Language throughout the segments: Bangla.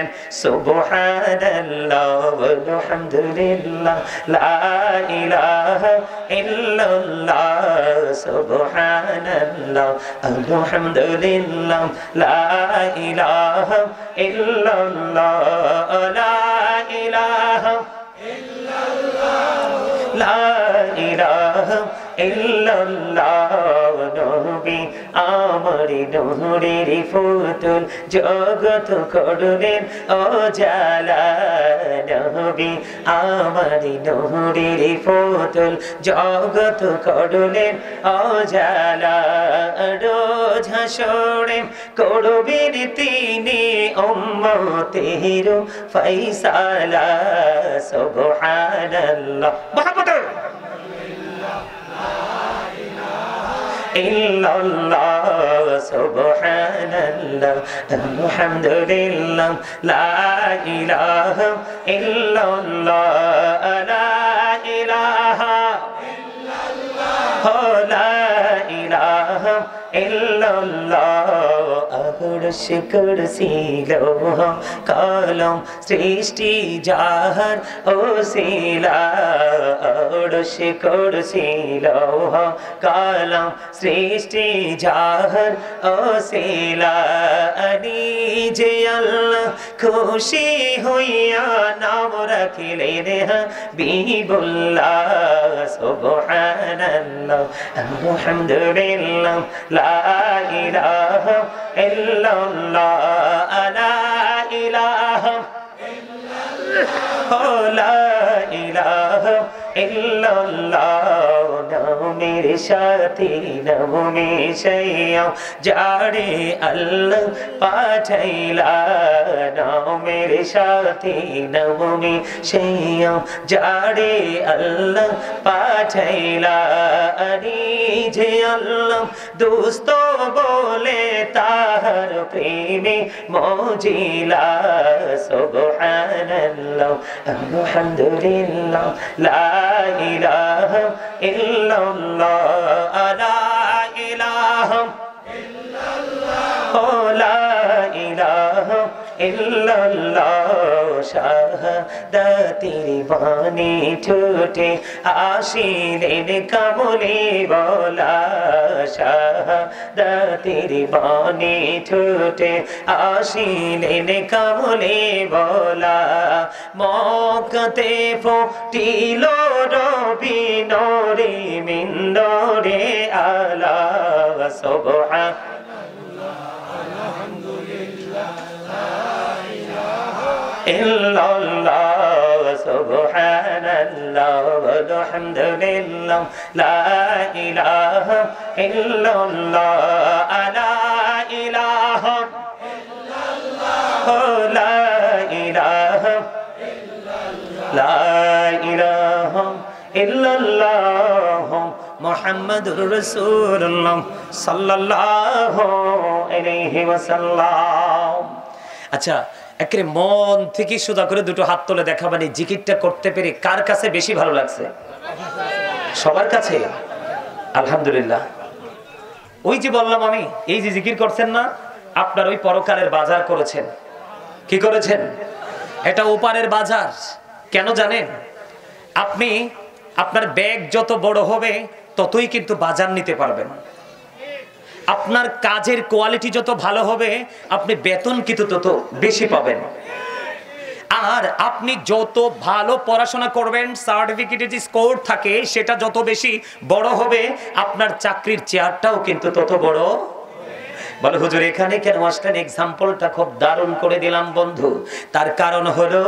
দিলেন সুবহানাল্লাহ আলহামদুলিল্লাহ লা ইলাহা ইল্লাল্লাহ সুবহানাল্লাহ আলহামদুলিল্লাহ লা ইলাহা ইল্লাল্লাহ লা ইলাহা লা ইলাহা ইল্লাল্লাহ নবী আমার নূরের ফুতুল জগৎ করলেন উজালা নবী আমার নূরের ফুতুল জগৎ করলেন উজালা রোজ হাসরে করবেন তিনি উম্মতের ফয়সালা সুবহানাল্লাহ illallah subhanallah alhamdulillah la ilaha illallah la ilaha illallah la ilaha illallah আরশ কুরসি লৌহ কলম সৃষ্টি যাহার ওসিলা আরশ কুরসি লৌহ কলম সৃষ্টি যাহার ওসিলা নিজে আল্লাহ খুশি হইয়া নাম রাখিলেন হাবিবুল্লাহ সুবহানাল্লাহ আলহামদুলিল্লাহ লা ইলাহা illallah la ilaha illallah la ilaha illallah নামের সাথে নামে শাইয়া যারে আল্লাহ পাঠাইলা নামের সাথে নামে শাইয়া যারে আল্লাহ পাঠাইলা নিজে আল্লাহ দোস্ত বলে তাহার প্রেমে মজিলা সুবহানাল্লাহ আলহামদুলিল্লাহ লা ইলাহা illallah la ilaha illallah la ilaha illallah শাহাদাতের বাণী ঠোঁটে আসিলেন কামলে বলা শাহাদাতের বাণী ঠোঁটে আসিলেন কামলে বলা মক্কাতে ফুটিল রবি নূরে মিন নূরে আলা সুবহানাল্লাহ আলহামদুলিল্লাহ illallah subhanallah walhamdulillah la ilaha illallah la ilaha illallah la ilaha illallah la ilaha illallah muhammadur rasulullah sallallahu alaihi wasallam আচ্ছা একেবারে মন থেকে সোজা করে দুটো হাত তুলে দেখাবানি জিকিরটা করতে পেরে কার কাছে বেশি ভালো লাগছে সবার কাছে আলহামদুলিল্লাহ ওই যে বললাম আমি এই যে জিকির করছেন না আপনার ওই পরকালের বাজার করেছেন কি করেছেন এটা ওপারের বাজার কেন জানেন আপনি আপনার ব্যাগ যত বড় হবে ততই কিন্তু বাজার নিতে পারবেন আপনার কাজের কোয়ালিটি যত ভালো হবে আপনি বেতন কিন্তু তত বেশি পাবেন আর আপনি যত ভালো পড়াশোনা করবেন সার্টিফিকেটের যে স্কোর থাকে সেটা যত বেশি বড় হবে আপনার চাকরির চেয়ারটাও কিন্তু তত বড় বলে হুজুর এখানে কেন আসলেন এক্সাম্পলটা খুব দারুণ করে দিলাম বন্ধু তার কারণ হলো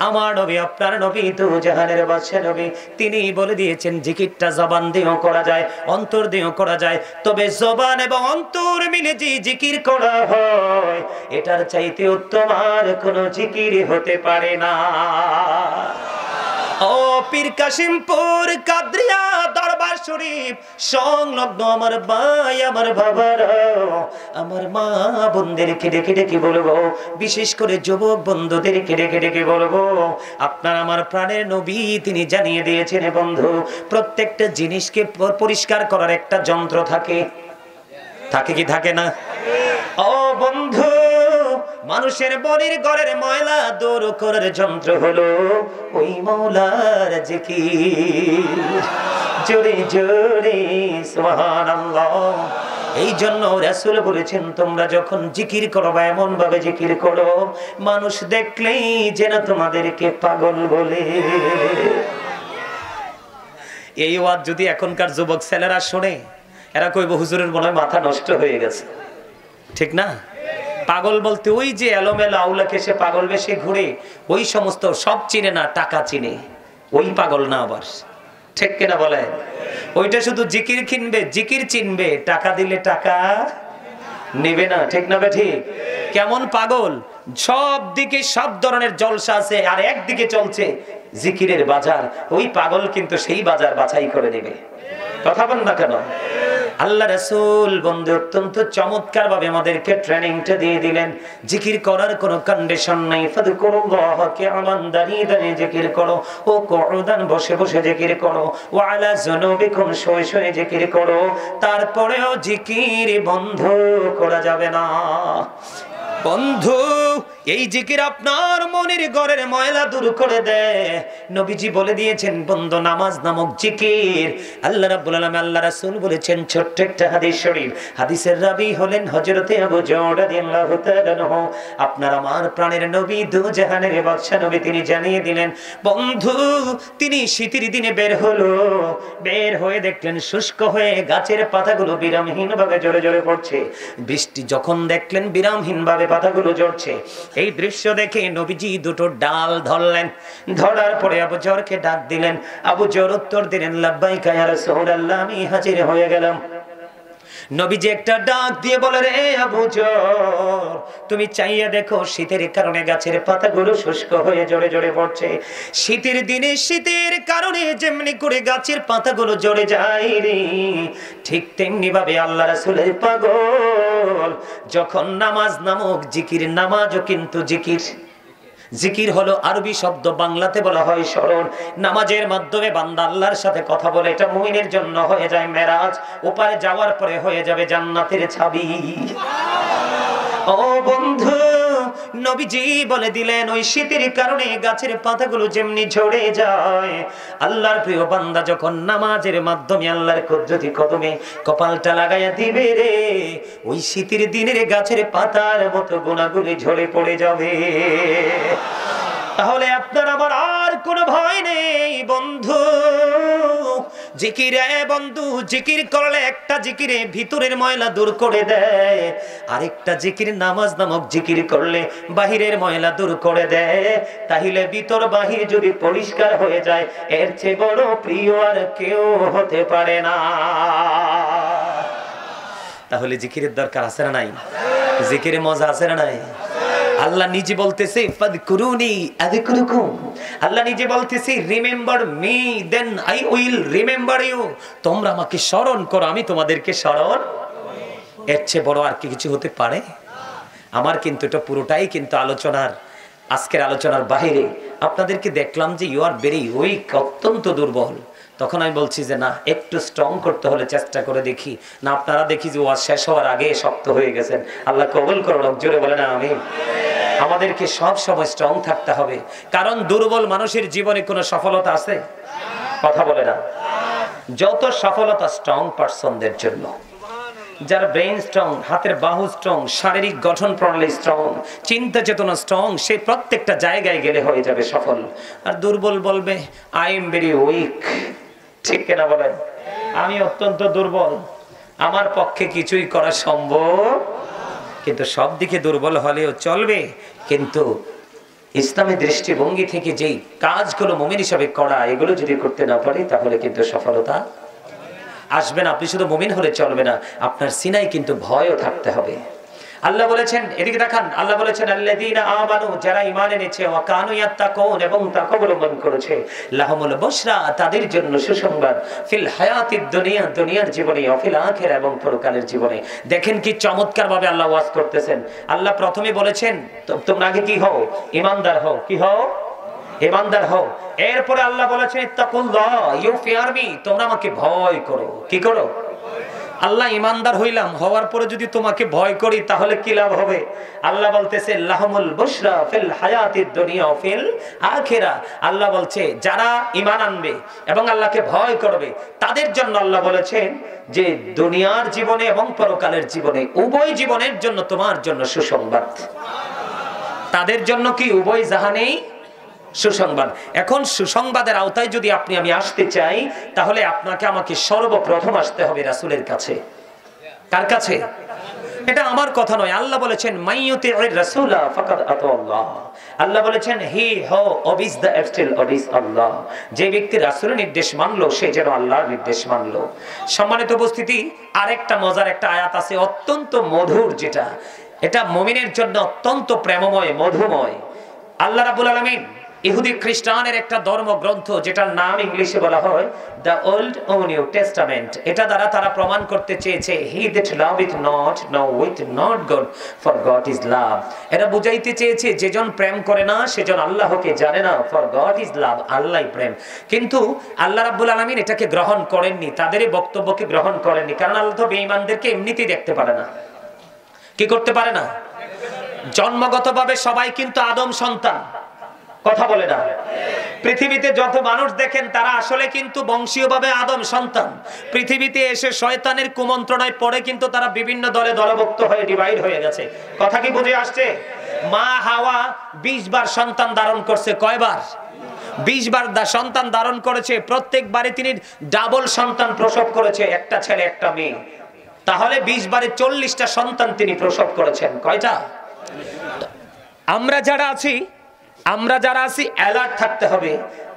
আমার নবী আপনার নবী তো জাহানের বাদশা নবী তিনি বলে দিয়েছেন জিকিরটা জবান দিয়েও করা যায় অন্তর দিয়েও করা যায় তবে জবান এবং অন্তর মিলে যে জিকির করা হয় এটার চাইতে উত্তম আর কোনো জিকির হতে পারে না ও পীর কাশিমপুর কাদরিয়া দরবার শরীফ সংলগ্ন আমার ভাই আমার বাবারা আমার মা বোনদেরকে ডেকে ডেকে বলবো বিশেষ করে যুবক বন্ধুদেরকে ডেকে ডেকে বলবো আপনার আমার প্রাণের নবী তিনি জানিয়ে দিয়েছেন বন্ধু প্রত্যেকটা জিনিসকে পরিষ্কার করার একটা যন্ত্র থাকে থাকে কি থাকে না ও বন্ধু মানুষের বনির ঘরের ময়লা দূর করার যন্ত্র হলো ওই মাওলার জিকির। জোরে জোরে সুবহানাল্লাহ। এই জন্য রাসূল বলেছেন তোমরা যখন জিকির করো বা এমন ভাবে জিকির করো মানুষ দেখলেই যেন তোমাদেরকে পাগল বলে। এই ওয়াজ যদি এখনকার যুবক ছেলেরা শোনে এরা কইব হুজুরের মনে হয় মাথা নষ্ট হয়ে গেছে, ঠিক না? পাগল বলতে ওই যে এলোমেলো আউলাকে সে পাগল বেশে ঘুরে ওই সমস্ত সব চিনে না, টাকা চিনে, ওই পাগল না আবার, ঠিক কিনা বলে? ওইটা শুধু জিকির কিনবে, জিকির চিনবে, টাকা দিলে টাকা নেবে না, ঠিক না? ঠিক। কেমন পাগল, সব দিকে সব ধরনের জলসা আছে আর একদিকে চলছে জিকিরের বাজার, ওই পাগল কিন্তু সেই বাজার বাছাই করে নেবে। কথা বল না কেন? আল্লাহ রাসূল বন্ধু অত্যন্ত চমৎকার ভাবে আমাদেরকে ট্রেনিংটা দিয়ে দিলেন। জিকির করার কোনো কন্ডিশন নাই। ফাযকুরুল্লাহ কিয়ামান, দাঁড়িয়ে দাঁড়িয়ে জিকির করো, ও কুউদান, বসে বসে জিকির করো, ওয়া আলা যুনুবিকুম, শুয়ে শুয়ে জিকির করো। তারপরেও জিকির বন্ধ করা যাবে না। বন্ধু এই জিকির আপনার মনের ঘরের ময়লা দূর করে দেয়। নবীজি বলে দিয়েছেন বন্ধু নামাজ নামক জিকির। আল্লাহ রাব্বুল আলামিন আল্লাহ রাসূল বলেছেন ছোট্ট একটা হাদিস শরীফ, হাদিসের রাবী হলেন হযরতে আবু যর রাদিয়াল্লাহু তাআলা আনহু। আপনার আমার প্রাণের নবী, দু জাহানের বাদশা নবী, তিনি জানিয়ে দিলেন বন্ধু তিনি শীতের দিনে বের হয়ে দেখলেন শুষ্ক হয়ে গাছের পাতাগুলো বিরামহীন ভাবে জড়ে জড়ে পড়ছে। বৃষ্টি যখন দেখলেন বিরামহীন ভাবে পাতাগুলো ঝরছে, এই দৃশ্য দেখে নবীজি দুটো ডাল ধরলেন। ধরার পরে আবু যরকে ডাক দিলেন। আবু যর উত্তর দিলেন লাব্বাইকা ইয়া রাসূলুল্লাহ, আমি হাজির হয়ে গেলাম। নবীজি একটা ডাক দিয়ে বলে, রে আবু যর, তুমি চাইয়া দেখো শীতের কারণে গাছের পাতাগুলো শুষ্ক হয়ে জড়ে জড়ে পড়ছে। শীতের দিনে শীতের কারণে যেমনি করে গাছের পাতাগুলো জড়ে যায় রে, ঠিক তেমনি ভাবে আল্লাহ রাসূলের পাগল যখন নামাজ নামক জিকির, নামাজও কিন্তু জিকির। জিকির হলো আরবি শব্দ, বাংলাতে বলা হয় স্মরণ। নামাজের মাধ্যমে বান্দা আল্লাহর সাথে কথা বলে, এটা মুমিনের জন্য হয়ে যায় মেরাজ, ওপারে যাওয়ার পরে হয়ে যাবে জান্নাতের চাবি। ও বন্ধু নবীজি বলে দিলেন ওই শীতের কারণে গাছের পাতাগুলো যেমনি ঝরে যায়, আল্লাহর প্রিয় বান্দা যখন নামাজের মাধ্যমে আল্লাহর কুদরতি কদমে কপালটা লাগাইয়া দিবে রে, ওই শীতের দিনের গাছের পাতার মতো গুনাহগুলি ঝরে পড়ে যাবে। তাহলে আপনার আমার আর কোনো ভয় নেই বন্ধু। জিকির বন্ধু, জিকির করলে একটা জিকিরে ভিতরের ময়লা দূর করে দেয়, আরেকটা জিকির নামাজ নামক জিকির করলে বাহিরের ময়লা দূর করে দেয়। তাহলে ভিতর বাহির যদি পরিষ্কার হয়ে যায়, এর চেয়ে বড় প্রিয় আর কেউ হতে পারে না। তাহলে জিকিরের দরকার আছে না নাই? জিকিরে মজা আছে না নাই? আল্লাহ নিজে বলতেছে ফাযকুরুনি আযকুরুকুম, আল্লাহ নিজে বলতেছে remember me then I will remember you, তোমরা আমাকে স্মরণ করো আমি তোমাদেরকে স্মরণ। এর চেয়ে বড় আর কি কিছু হতে পারে? আমার কিন্তু এটা পুরোটাই কিন্তু আলোচনার, আজকের আলোচনার বাইরে। আপনাদেরকে দেখলাম যে ইউ আর ভেরি উইক, অত্যন্ত দুর্বল। তখন আমি বলছি যে না, একটু স্ট্রং করতে হলে চেষ্টা করে দেখি না। আপনারা দেখি যে ওয়াজ শেষ হওয়ার আগে শক্ত হয়ে গেছেন। আল্লাহ কবুল করুন, জোরে বলে না আমিন। আমাদেরকে সব সময় স্ট্রং থাকতে হবে, কারণ দুর্বল মানুষের জীবনে কোনো সফলতা আছে? কথা বলে না। যত সফলতা স্ট্রং পারসনদের জন্য, যার ব্রেন স্ট্রং, হাতের বাহু স্ট্রং, শারীরিক গঠন প্রণালী স্ট্রং, চিন্তা চেতনা স্ট্রং, সে প্রত্যেকটা জায়গায় গেলে হয়ে যাবে সফল। আর দুর্বল বলবে আই এম ভেরি উইক, ঠিক কিনা বলেন? আমি অত্যন্ত দুর্বল, আমার পক্ষে কিছুই করা সম্ভব। কিন্তু সব দিকে দুর্বল হলেও চলবে, কিন্তু ইসলামী দৃষ্টিভঙ্গি থেকে যেই কাজগুলো মুমিন হিসাবে করা, এগুলো যদি করতে না পারি তাহলে কিন্তু সফলতা আসবে না। আপনি শুধু মুমিন হলে চলবে না, আপনার সিনায় কিন্তু ভয়ও থাকতে হবে। আল্লাহ বলেছেন, এদিকে দেখান, আল্লাহ বলেছেন আল্লাযীনা আমানু, যারা ঈমান এনেছে, ওয়া কানু ইয়াত্তাকুন, এবং তাকওয়া অবলম্বন করেছে, লাহুমুল বুশরা, তাদের জন্য সুসংবাদ, ফিল হায়াতিদ দুনিয়া, দুনিয়ার জীবনে, ওয়া ফিল আখিরা, এবং পরকালের জীবনে। দেখেন কি চমৎকার ভাবে আল্লাহ ওয়াজ করতেছেন। আল্লাহ প্রথমে বলেছেন তোমরা আগে কি হও? ঈমানদার হও। কি হও? ঈমানদার হও। এরপরে আল্লাহ বলেছেন ইত্তাকুল্লাহ, ইউ ফিয়ার মি, তোমরা আমাকে ভয় করো। কি করো? আল্লাহ ইমানদার হইলাম, হওয়ার পরে যদি তোমাকে ভয় করি তাহলে কি লাভ হবে? আল্লাহ বলতেছে লাহুমুল বুশরা ফিল হায়াতিদ দুনিয়া ওয়া ফিল আখিরাহ। আল্লাহ বলছে যারা ঈমান আনবে এবং আল্লাহকে ভয় করবে তাদের জন্য আল্লাহ বলেছেন যে দুনিয়ার জীবনে এবং পরকালের জীবনে, উভয় জীবনের জন্য তোমার জন্য সুসংবাদ। তাদের জন্য কি উভয় জাহানেই সুসংবাদ। এখন সুসংবাদের আওতায় যদি আপনি আমি আসতে চাই তাহলে আপনাকে আমাকে সর্বপ্রথম আসতে হবে রাসূলের কাছে। কার কাছে? এটা আমার কথা নয়, আল্লাহ বলেছেন মাইয়ুতিউর রাসূলা ফাকাদ আতাল্লাহ। আল্লাহ বলেছেন হি হো ওবিস দ্য এফস্টিল ওবিস আল্লাহ। যে ব্যক্তি রাসূলের নির্দেশ মানলো সে যেন আল্লাহর নির্দেশ মানলো। সম্মানিত উপস্থিতি, আরেকটা মজার একটা আয়াত আছে অত্যন্ত মধুর, যেটা এটা মুমিনের জন্য অত্যন্ত প্রেমময় মধুময়। আল্লাহ রাব্বুল আলামিন ইহুদি খ্রিস্টানের একটা ধর্মগ্রন্থ যেটার নাম ইংলিশে বলা হয় দ্য ওল্ড ও নিউ টেস্টামেন্ট, এটা দ্বারা তারা প্রমাণ করতে চেয়েছে he that loveth not knoweth not God for God is love। এরা বুঝাইতে চেয়েছে যেজন প্রেম করে না সেজন আল্লাহকে জানে না, for God is love, আল্লাহই প্রেম। কিন্তু আল্লাহ রাব্বুল আলামিন এটাকে গ্রহণ করেননি, তাদের এই বক্তব্যকে গ্রহণ করেননি, কারণ আল্লাহ তো বেঈমানদেরকে এমনিতেই দেখতে পারে না। কি করতে পারে না? জন্মগতভাবে সবাই কিন্তু আদম সন্তান, কথা বলে না? পৃথিবীতে যত মানুষ দেখেন তারা আসলে কিন্তু বংশীয়ভাবে আদম সন্তান। পৃথিবীতে এসে শয়তানের কুমন্ত্রণায় পড়ে কিন্তু তারা বিভিন্ন দলে দলভুক্ত হয়ে ডিভাইড হয়ে গেছে। কথা কি বুঝে আসছে? মা হাওয়া 20 বার সন্তান ধারণ করছে। কয়বার? 20 বার সন্তান ধারণ করেছে। প্রত্যেকবারে তিনি ডাবল সন্তান প্রসব করেছে, একটা ছেলে একটা মেয়ে। তাহলে 20 বারে 40টা সন্তান তিনি প্রসব করেছেন। কয়টা? আমরা যারা আছি অ্যালার্ট থাকতে হবে।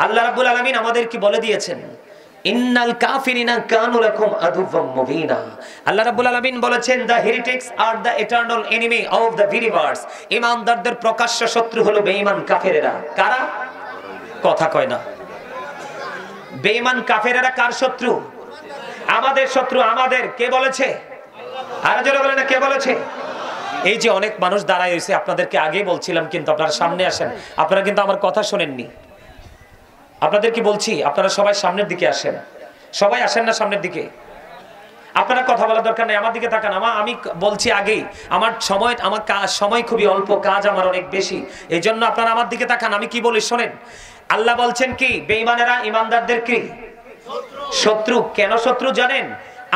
আল্লাহ রাব্বুল আলামিন আমাদেরকে বলে দিয়েছেন ইন্নাল কাফিরিনা কানু লাকুম আদুওয়াম মুবিনা। আল্লাহ রাব্বুল আলামিন বলেছেন the heretics are the eternal enemy of the believers. ঈমানদারদের প্রকাশ্য শত্রু হলো বেঈমান কাফেরেরা। কারা? কথা কয় না। বেঈমান কাফেরেরা কার শত্রু? আমাদের শত্রু। আমাদের কে বলেছে? আর যারা বলে না কে বলেছে? এই যে অনেক মানুষ দাঁড়ায় হয়েছে, আপনাদেরকে আগেই বলছিলাম কিন্তু আপনারা সামনে আসেন। আপনারা কিন্তু আমার কথা শোনেননি। আপনাদেরকে বলছি আপনারা সবাই সামনের দিকে আসেন। সবাই আসেন না সামনের দিকে? আপনারা কথা বলার দরকার নেই, আমার দিকে তাকান। আমি বলছি আগেই, আমার সময় খুবই অল্প, কাজ আমার অনেক বেশি, এই জন্য আপনারা আমার দিকে তাকান। আমি কি বলি শোনেন। আল্লাহ বলছেন কি বেঈমানেরা ঈমানদারদের কি শত্রু। কেন শত্রু জানেন?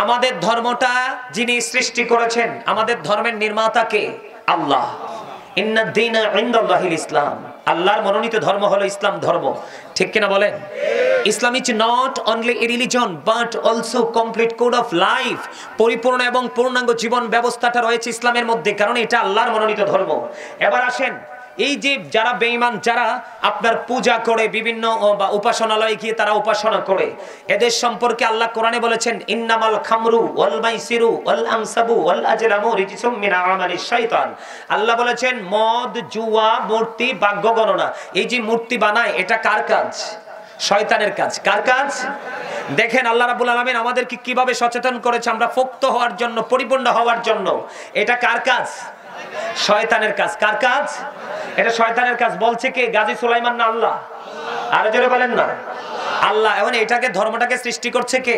আমাদের ধর্মটা যিনি সৃষ্টি করেছেন, আমাদের ধর্মের নির্মাতা কে? আল্লাহ। ইন্নাদ দীনা ইনদাল্লাহিল ইসলাম। আল্লাহর মনোনীত ধর্ম হলো ইসলাম ধর্ম। ঠিক কিনা বলেন? Islam is not only a religion but also complete code of life. পরিপূর্ণ এবং পূর্ণাঙ্গ জীবন ব্যবস্থাটা রয়েছে ইসলামের মধ্যে, কারণ এটা আল্লাহর মনোনীত ধর্ম। এবার আসেন, এই যে যারা বেঈমান, যারা আপনার পূজা করে বিভিন্ন উপাসনালয়ে গিয়ে তারা উপাসনা করে, এদের সম্পর্কে আল্লাহ কোরআনে বলেছেন ইন্নামাল খামরু ওয়াল মাইসিরু ওয়াল আনসাবু ওয়াল আজলামু রিজসুম মিন আমালিশ শাইতান। আল্লাহ বলেছেন মদ, জুয়া, মূর্তি, ভাগ্য গণনা, এই যে মূর্তি বানায় এটা কার কাজ? শয়তানের কাজ। কার কাজ? দেখেন আল্লাহ রাব্বুল আলামিন আমাদেরকে কিভাবে সচেতন করেছে আমরা পোক্ত হওয়ার জন্য, পরিপূর্ণ হওয়ার জন্য। এটা কার কাজ? শয়তানের কাজ। কার কাজ? এটা শয়তানের কাজ। বলছে কে? গাজী সুলাইমান না আল্লাহ? আরো জোরে বলেন না। আল্লাহ। এখন এটাকে ধর্মটাকে সৃষ্টি করছে কে?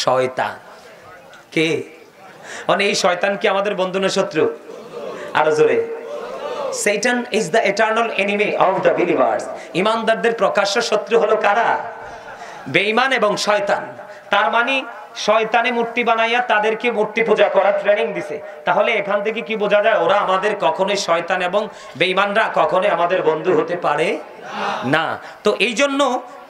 শয়তান। কে? মানে এই শয়তান কি আমাদের বন্ধু না শত্রু? আরো জোরে। Satan is the eternal enemy of the believers. ঈমানদারদের প্রকাশ্য শত্রু হলো কারা? বেঈমান এবং শয়তান। তার মানে শয়তানে মূর্তি বানাইয়া তাদেরকে মূর্তি পূজা করার ট্রেনিং দিছে। তাহলে এখান থেকে কি বোঝা যায়? ওরা আমাদের কখনোই, শয়তান এবং বেঈমানরা কখনোই আমাদের বন্ধু হতে পারে না। তো এই জন্য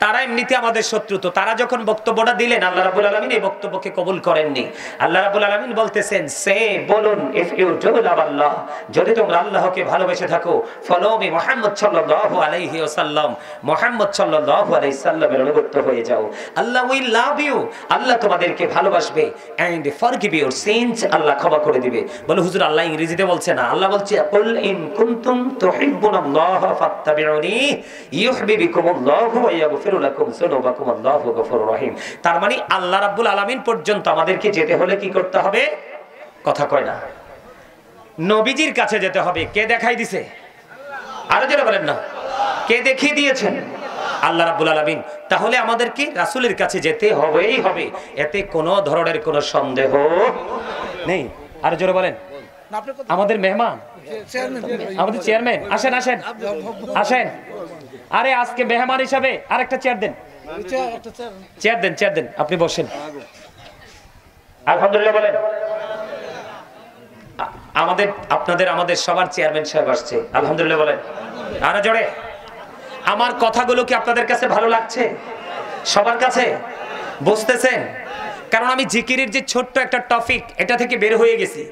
তারা এমনিতে আমাদের শত্রু। তো তারা যখন বক্তব্যটা দিলেন আল্লাহ রাব্বুল আলামিন এই বক্তব্যকে কবুল করেননি। আল্লাহ রাব্বুল আলামিন বলতেছেন সে বলুন ইফ ইউ ডু লাভ আল্লাহ, যদি তোমরা আল্লাহকে ভালোবেসে থাকো, ফলো মি মুহাম্মদ সাল্লাল্লাহু আলাইহি ওয়াসাল্লাম, মুহাম্মদ সাল্লাল্লাহু আলাইহি সাল্লামের অনুগত হয়ে যাও। আল্লাহ উইল লাভ ইউ, আল্লাহ তোমাদেরকে ভালোবাসবে, এন্ড ফরগিভ ইউর সিনস, আল্লাহ ক্ষমা করে দিবে। বলে হুজুর আল্লাহ ইংরেজিতে বলছে না, আল্লাহ বলছে কুল ইন কুনতুম তুহিব্বুনাল্লাহ ফাত্তাবিউনি ইউহিব্বুকুমুল্লাহু ওয়া ইয়াগফির লাকুম যুনুবাকুম আল্লাহু গফুরুর রহিম। তার মানে আল্লাহ রাব্বুল আলামিন পর্যন্ত আমাদেরকে যেতে হলে কি করতে হবে? কথা কয় না। নবীজির কাছে যেতে হবে। কে দেখাই দিছে? আরো যারা বলেন না, কে দেখিয়ে দিয়েছেন? আল্লাহ রাব্বুল আলামিন। তাহলে আমাদেরকে রাসূলের কাছে যেতে হবেই হবে, এতে কোনো ধরনের কোনো সন্দেহ নেই। আর জোরে বলেন। আমাদের মেহমান, আমাদের চেয়ারম্যান, আসেন আসেন আসেন। আরে আজকে মেহমান হিসাবে আরেকটা চেয়ার দেন, চেয়ার দেন, চেয়ার দেন, আপনি বসেন। আলহামদুলিল্লাহ বলেন। আমাদের আপনাদের আমাদের সবার চেয়ারম্যান সাহেব আসছে, আলহামদুলিল্লাহ বলেন। আরো জোরে। আমার কথাগুলো কি আপনাদের কাছে ভালো লাগছে? সবার কাছে বুঝতেছেন? কারণ আমি জিকিরের যে ছোট্ট একটা টপিক, এটা থেকে বের হয়ে গেছি।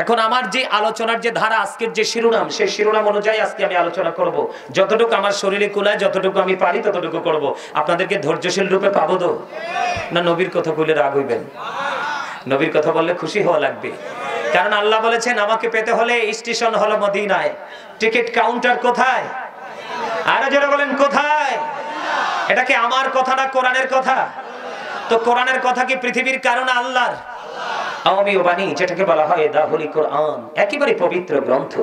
এখন আমার যে আলোচনার যে ধারা, আজকের যে শিরোনাম, সেই শিরোনাম অনুযায়ী আজকে আমি আলোচনা করব। যতটুকু আমার শরীরে কুলায়, যতটুকু আমি পারি ততটুকু করব। আপনাদেরকে ধৈর্যশীল রূপে পাবো তো? না নবীর কথা বলে রাগ হইবেন? নবীর কথা বললে খুশি হওয়া লাগবে। কারণ আল্লাহ বলেছেন আমাকে পেতে হলে স্টেশন হলো মদিনায়, টিকিট কাউন্টার কোথায়? আরে যারা বলেন কোথায়? এটা কি আমার কথা না কোরআনের কথা? তো কোরআনের কথা কি পৃথিবীর কারণ আল্লাহর? আমিও বাণী, যেটাকে বলা হয় দা হোলি কোরআন, একেবারে পবিত্র গ্রন্থ,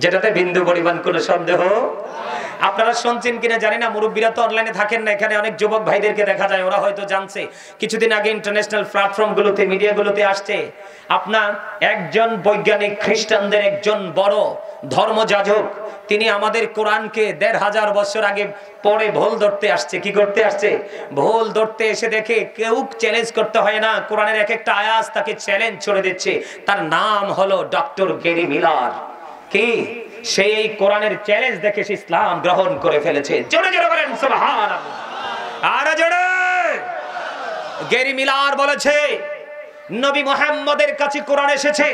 যেটাতে বিন্দু পরিমাণ কোনো সন্দেহ। আপনারা শুনছেন কিনা জানি না, মুরব্বীরা তো অনলাইনে থাকেন না, এখানে অনেক যুবক ভাইদেরকে দেখা যায়, ওরা হয়তো জানছে। কিছুদিন আগে ইন্টারন্যাশনাল প্ল্যাটফর্মগুলোতে, মিডিয়াগুলোতে আসছে, আপনার একজন বৈজ্ঞানিক, খ্রিস্টানদের একজন বড় ধর্মযাজক, তিনি আমাদের কোরআনকে ১৫০০ বছর আগে পড়ে ভুল ধরতে আসছে। কি করতে আসছে? ভুল ধরতে এসে দেখে কেউ চ্যালেঞ্জ করতে হয় না, কোরআনের এক একটা আয়াত তাকে চ্যালেঞ্জ ছড়ে দিচ্ছে। তার নাম হলো ডক্টর গ্যারি মিলার। কি সেই কোরআনের চ্যালেঞ্জ দেখে সে ইসলাম গ্রহণ করে ফেলেছে। জোরে জোরে বলেন সুবহানাল্লাহ। আর জোরে। গ্যারি মিলার বলেছে নবী মুহাম্মদের কাছে কোরআন এসেছে,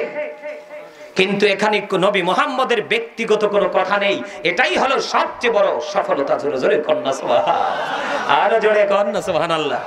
কিন্তু এখানে নবী মুহাম্মদের ব্যক্তিগত কোনো কথা নেই। এটাই হলো সবচেয়ে বড় সফলতা। জোরে জোরে কন্যা সুবহানাল্লাহ। আর জোরে কন্যা সুবহানাল্লাহ।